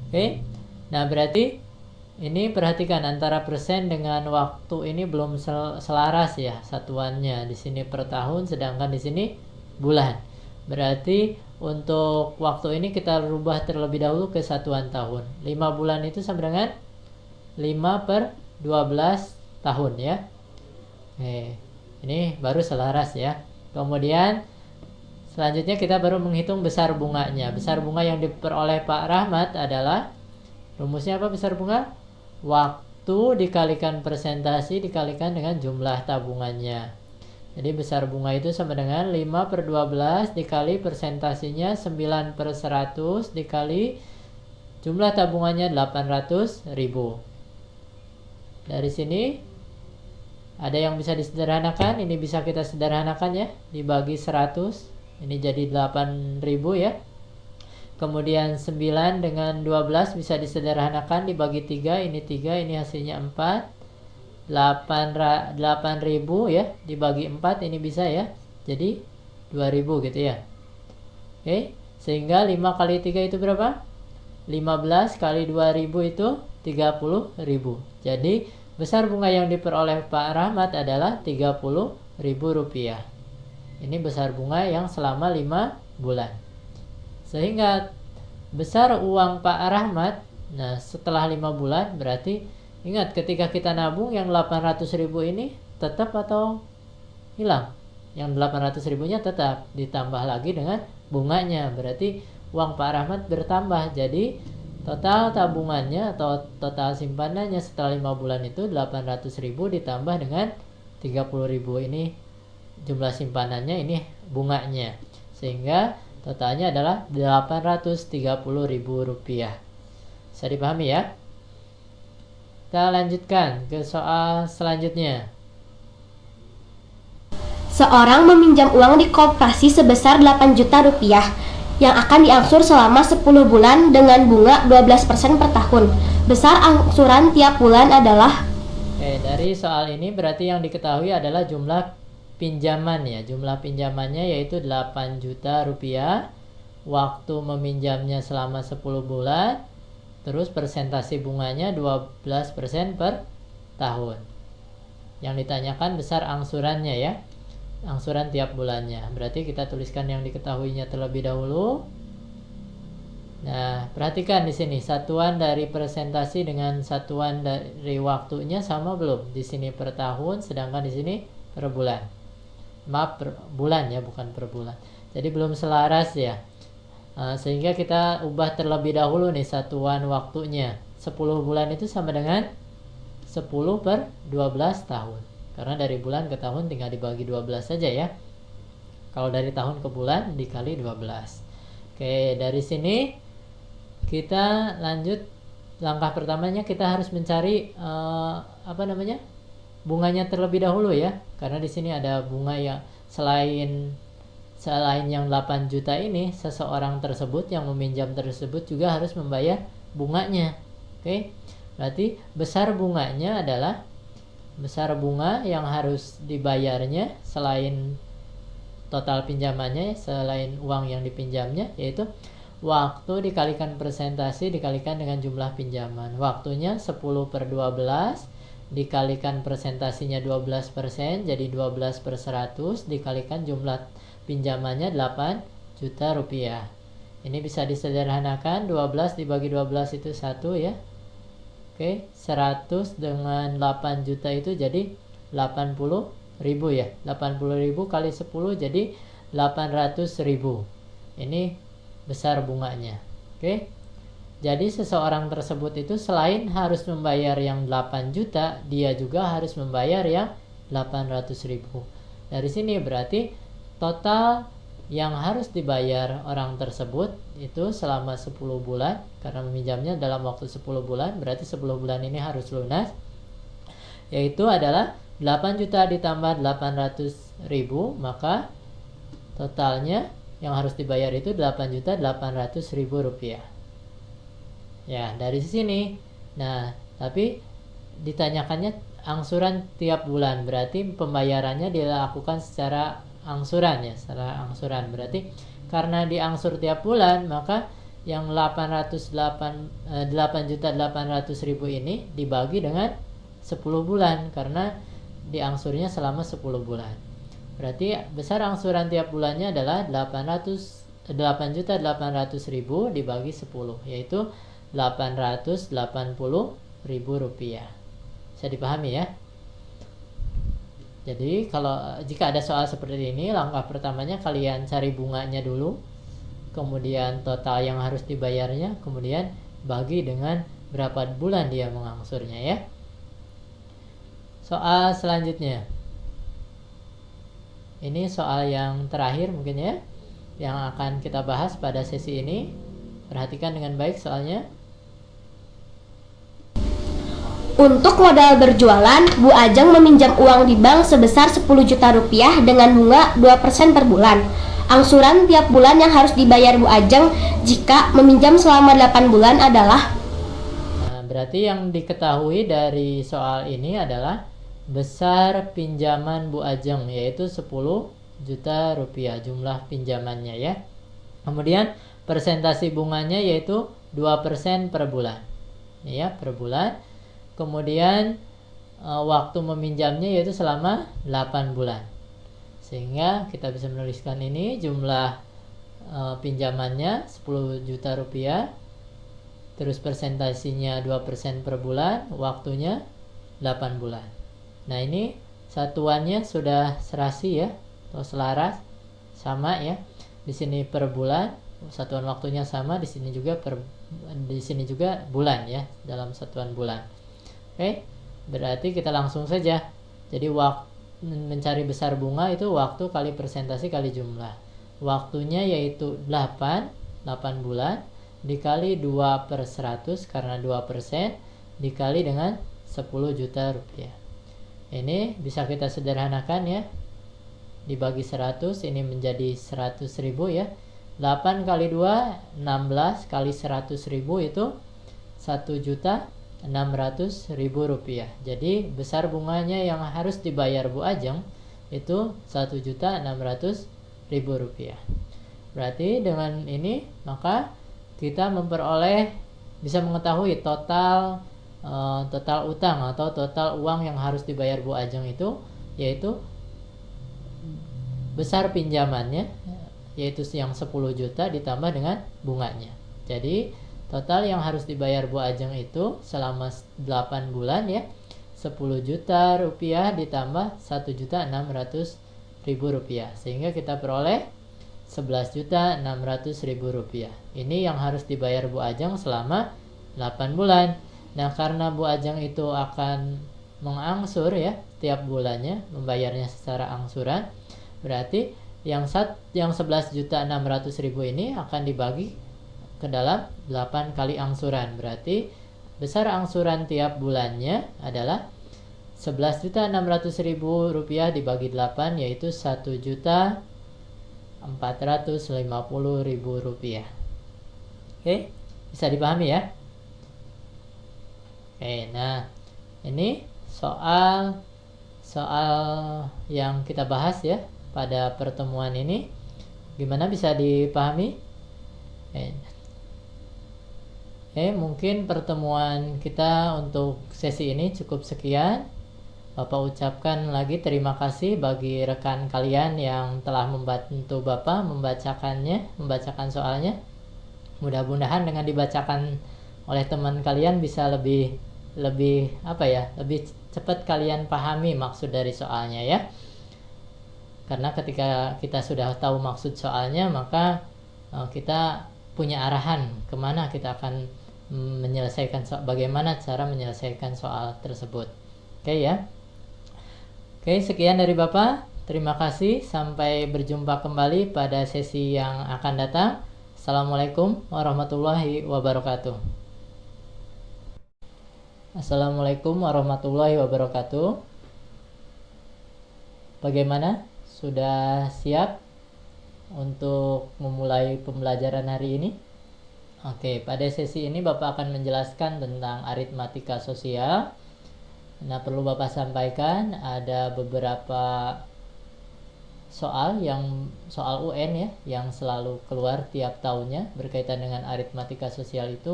Oke. Nah, berarti ini perhatikan antara persen dengan waktu ini belum selaras ya satuannya. Di sini per tahun, sedangkan di sini bulan. Berarti untuk waktu ini kita rubah terlebih dahulu ke satuan tahun. 5 bulan itu sama dengan 5/12 tahun ya. Ini baru selaras ya. Kemudian selanjutnya kita baru menghitung besar bunganya. Besar bunga yang diperoleh Pak Rahmat adalah, rumusnya apa besar bunga? Waktu dikalikan persentase dikalikan dengan jumlah tabungannya. Jadi besar bunga itu sama dengan 5/12 dikali persentasenya 9/100 dikali jumlah tabungannya 800.000. Dari sini ada yang bisa disederhanakan, ini bisa kita sederhanakan ya, dibagi 100, ini jadi 8.000 ya. Kemudian 9 dengan 12 bisa disederhanakan, dibagi 3, ini 3, ini hasilnya 4. 8.000 ya, dibagi 4, ini bisa ya, jadi 2.000 gitu ya. Oke, sehingga 5 kali 3 itu berapa? 15 kali 2.000 itu 30.000. Jadi besar bunga yang diperoleh Pak Rahmat adalah 30.000 rupiah. Ini besar bunga yang selama 5 bulan. Sehingga besar uang Pak Rahmat, nah setelah 5 bulan berarti ingat ketika kita nabung yang 800.000 ini tetap atau hilang? Yang 800.000-nya tetap, ditambah lagi dengan bunganya. Berarti uang Pak Rahmat bertambah. Jadi total tabungannya atau total simpanannya setelah 5 bulan itu 800.000 ditambah dengan 30.000, ini jumlah simpanannya, ini bunganya. Sehingga totalnya adalah 830.000 rupiah. Bisa dipahami ya? Kita lanjutkan ke soal selanjutnya. Seorang meminjam uang di koperasi sebesar 8 juta rupiah yang akan diangsur selama 10 bulan dengan bunga 12% per tahun. Besar angsuran tiap bulan adalah? Dari soal ini berarti yang diketahui adalah jumlah pinjaman ya. Jumlah pinjamannya yaitu 8 juta rupiah. Waktu meminjamnya selama 10 bulan. Terus persentase bunganya 12% per tahun. Yang ditanyakan besar angsurannya ya. Angsuran tiap bulannya. Berarti kita tuliskan yang diketahuinya terlebih dahulu. Nah, perhatikan di sini satuan dari persentase dengan satuan dari waktunya sama belum? Di sini per tahun, sedangkan di sini per bulan. Maaf, per bulan ya, bukan per bulan. Jadi belum selaras ya. Sehingga kita ubah terlebih dahulu nih satuan waktunya. 10 bulan itu sama dengan 10/12 tahun. Karena dari bulan ke tahun tinggal dibagi 12 saja ya. Kalau dari tahun ke bulan dikali 12. Oke, dari sini kita lanjut. Langkah pertamanya kita harus mencari bunganya terlebih dahulu ya. Karena di sini ada bunga yang selain yang 8 juta ini, seseorang tersebut yang meminjam tersebut juga harus membayar bunganya. Oke. Berarti besar bunganya adalah besar bunga yang harus dibayarnya selain total pinjamannya, selain uang yang dipinjamnya, yaitu waktu dikalikan persentase dikalikan dengan jumlah pinjaman. Waktunya 10/12 dikalikan persentasenya 12%, jadi 12/100 dikalikan jumlah pinjamannya 8 juta rupiah. Ini bisa disederhanakan, 12 dibagi 12 itu 1 ya. Oke, 100 dengan 8 juta itu jadi 80.000 ya. 80.000 kali 10 jadi 800.000. Ini besar bunganya. Oke. Jadi seseorang tersebut itu selain harus membayar yang 8 juta, dia juga harus membayar yang 800.000. Dari sini berarti total yang harus dibayar orang tersebut itu selama 10 bulan, karena meminjamnya dalam waktu 10 bulan, berarti 10 bulan ini harus lunas, yaitu adalah 8 juta ditambah 800.000, maka totalnya yang harus dibayar itu 8.800.000 rupiah. Ya, dari sini. Nah, tapi ditanyakannya angsuran tiap bulan, berarti pembayarannya dilakukan secara angsuran ya, secara angsuran. Berarti karena diangsur tiap bulan, maka yang 8.800.000 ini dibagi dengan 10 bulan karena diangsurnya selama 10 bulan. Berarti besar angsuran tiap bulannya adalah 8.800.000 dibagi 10, yaitu Rp880.000. Bisa dipahami ya? Jadi jika ada soal seperti ini, langkah pertamanya kalian cari bunganya dulu, kemudian total yang harus dibayarnya, kemudian bagi dengan berapa bulan dia mengangsurnya ya. Soal selanjutnya, ini soal yang terakhir mungkin ya, yang akan kita bahas pada sesi ini. Perhatikan dengan baik soalnya. Untuk modal berjualan, Bu Ajeng meminjam uang di bank sebesar 10 juta rupiah dengan bunga 2% per bulan. Angsuran tiap bulan yang harus dibayar Bu Ajeng jika meminjam selama 8 bulan adalah. Nah, berarti yang diketahui dari soal ini adalah besar pinjaman Bu Ajeng, yaitu 10 juta rupiah jumlah pinjamannya ya. Kemudian persentase bunganya yaitu 2% per bulan. Ya, per bulan. Kemudian waktu meminjamnya yaitu selama 8 bulan. Sehingga kita bisa menuliskan ini jumlah pinjamannya 10 juta rupiah. Terus persentasenya 2% per bulan, waktunya 8 bulan. Nah, ini satuannya sudah serasi ya, atau selaras, sama ya. Di sini per bulan, satuan waktunya sama, di sini juga bulan ya, dalam satuan bulan. Oke, berarti kita langsung saja. Jadi mencari besar bunga itu waktu kali persentase kali jumlah. Waktunya yaitu 8 bulan dikali 2/100 karena 2% dikali dengan 10 juta rupiah. Ini bisa kita sederhanakan ya. Dibagi 100 ini menjadi 100.000 ya. 8 kali 2 16 kali 100.000 itu 1.600.000 rupiah. Jadi besar bunganya yang harus dibayar Bu Ajeng itu 1.600.000 rupiah. Berarti dengan ini maka kita bisa mengetahui total utang atau total uang yang harus dibayar Bu Ajeng itu, yaitu besar pinjamannya yaitu yang 10 juta ditambah dengan bunganya. Jadi total yang harus dibayar Bu Ajeng itu selama 8 bulan ya 10 juta rupiah ditambah 1.600.000 rupiah, sehingga kita peroleh 11.600.000 rupiah. Ini yang harus dibayar Bu Ajeng selama 8 bulan. Nah, karena Bu Ajeng itu akan mengangsur ya tiap bulannya, membayarnya secara angsuran, berarti yang 11.600.000 ini akan dibagi ke dalam 8 kali angsuran. Berarti besar angsuran tiap bulannya adalah 11.600.000 rupiah dibagi 8, yaitu 1.450.000 rupiah. Oke, bisa dipahami ya? Oke, nah ini soal yang kita bahas ya pada pertemuan ini. Gimana, bisa dipahami? Mungkin pertemuan kita untuk sesi ini cukup sekian. Bapak ucapkan lagi terima kasih bagi rekan kalian yang telah membantu Bapak membacakan soalnya. Mudah-mudahan dengan dibacakan oleh teman kalian bisa lebih cepat kalian pahami maksud dari soalnya ya. Karena ketika kita sudah tahu maksud soalnya, maka kita punya arahan kemana kita akan bagaimana cara menyelesaikan soal tersebut. Oke ya. Oke, sekian dari Bapak. Terima kasih. Sampai berjumpa kembali pada sesi yang akan datang. Assalamualaikum warahmatullahi wabarakatuh. Assalamualaikum warahmatullahi wabarakatuh. Bagaimana? Sudah siap untuk memulai pembelajaran hari ini? Oke, pada sesi ini Bapak akan menjelaskan tentang aritmatika sosial. Nah, perlu Bapak sampaikan ada beberapa soal UN ya, yang selalu keluar tiap tahunnya berkaitan dengan aritmatika sosial itu.